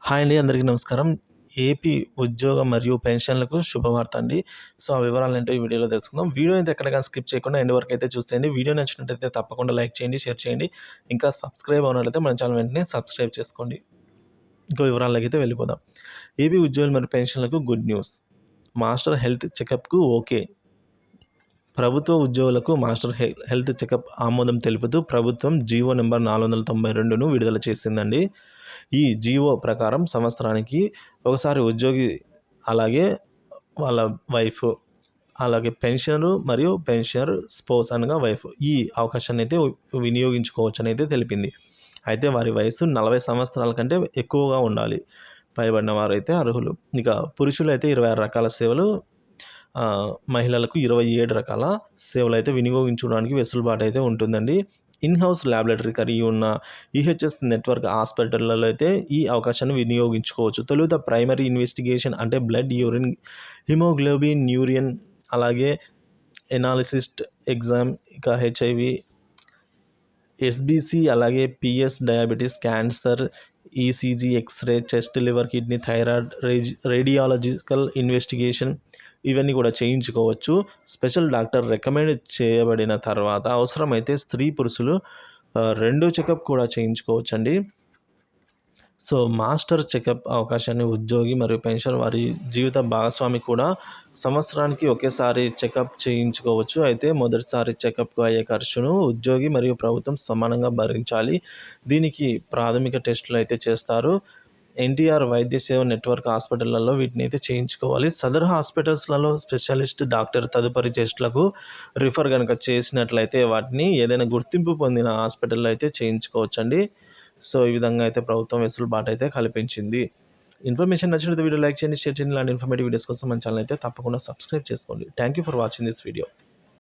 Hi అండి. అందరికీ నమస్కారం. ఏపీ ఉద్యోగ మరియు పెన్షన్‌లకు శుభవార్త అండి. సో, ఆ వివరాలేంటో ఈ వీడియోలో తెలుసుకుందాం. వీడియో అయితే ఎక్కడ గాని స్కిప్ చేయకుండా ఎండ్ వరకు అయితే చూసేయండి. వీడియో నచ్చినట్టయితే తప్పకుండా లైక్ చేయండి, షేర్ చేయండి. ఇంకా సబ్స్క్రైబ్ అవ్వనట్లయితే మన ఛానల్ వెంటనే సబ్స్క్రైబ్ చేసుకోండి. ఇంకో వివరాల్లోకైతే వెళ్ళిపోదాం. ఏపీ ఉద్యోగులు మరియు పెన్షన్‌లకు గుడ్ న్యూస్. మాస్టర్ హెల్త్ చెకప్‌కు ఓకే. ప్రభుత్వ ఉద్యోగులకు మాస్టర్ హెల్త్ చెకప్ ఆమోదం తెలుపుతూ ప్రభుత్వం జీవో నంబర్ 492ను విడుదల చేసిందండి. ఈ జీవో ప్రకారం సంవత్సరానికి ఒకసారి ఉద్యోగి అలాగే వాళ్ళ వైఫ్ అలాగే పెన్షనరు మరియు పెన్షనర్ స్పౌస్ అనగా వైఫ్ ఈ అవకాశాన్ని అయితే వినియోగించుకోవచ్చని అయితే తెలిపింది. అయితే వారి వయసు 40 సంవత్సరాల కంటే ఎక్కువగా ఉండాలి. పైబడిన వారైతే అర్హులు. ఇక పురుషులైతే 26 రకాల సేవలు, మహిళలకు 27 రకాల సేవలైతే వినియోగించుకోవడానికి వెసులుబాటు అయితే ఉంటుందండి. ఇన్ హౌస్ ల్యాబొరేటరీ కలిగి ఉన్న ఈహెచ్ఎస్ నెట్వర్క్ హాస్పిటళ్లలో అయితే ఈ అవకాశాన్ని వినియోగించుకోవచ్చు. తొలుత ప్రైమరీ ఇన్వెస్టిగేషన్ అంటే బ్లడ్, యూరిన్, హిమోగ్లోబిన్, యూరియన్ అలాగే ఎనాలిసిస్ట్ ఎగ్జామ్, ఇక హెచ్ఐవి, ఎస్బీసీ అలాగే PS, diabetes, cancer, ECG, X ray, chest, liver, kidney, thyroid, radiological investigation ఇవన్నీ కూడా చేయించుకోవచ్చు. స్పెషల్ డాక్టర్ రికమెండ్ చేయబడిన తర్వాత అవసరమైతే స్త్రీ, పురుషులు రెండో చెకప్ కూడా చేయించుకోవచ్చండి. సో, మాస్టర్ చెకప్ అవకాశాన్ని ఉద్యోగి మరియు పెన్షన్ వారి జీవిత భాగస్వామి కూడా సంవత్సరానికి ఒకేసారి చెకప్ చేయించుకోవచ్చు. అయితే మొదటిసారి చెకప్‌కు అయ్యే ఖర్చును ఉద్యోగి మరియు ప్రభుత్వం సమానంగా భరించాలి. దీనికి ప్రాథమిక టెస్టులు అయితే చేస్తారు. ఎన్టీఆర్ వైద్య సేవ నెట్వర్క్ హాస్పిటళ్లలో వీటిని అయితే చేయించుకోవాలి. సదరు హాస్పిటల్స్‌లలో స్పెషలిస్ట్ డాక్టర్ తదుపరి టెస్టులకు రిఫర్ గనుక చేసినట్లయితే వాటిని ఏదైనా గుర్తింపు పొందిన హాస్పిటల్‌లో అయితే చేయించుకోవచ్చండి. సో, ఈ విధంగా అయితే ప్రభుత్వం వెసులుబాటు అయితే కల్పించింది. ఇన్ఫర్మేషన్ నచ్చినట్లయితే వీడియో లైక్ చేయండి, షేర్ చేయండి. ఇలాంటి ఇన్ఫర్మేటివ్ వీడియోస్ కోసం మన ఛానల్ అయితే తప్పకుండా సబ్స్క్రైబ్ చేసుకోండి. Thank you for watching this video.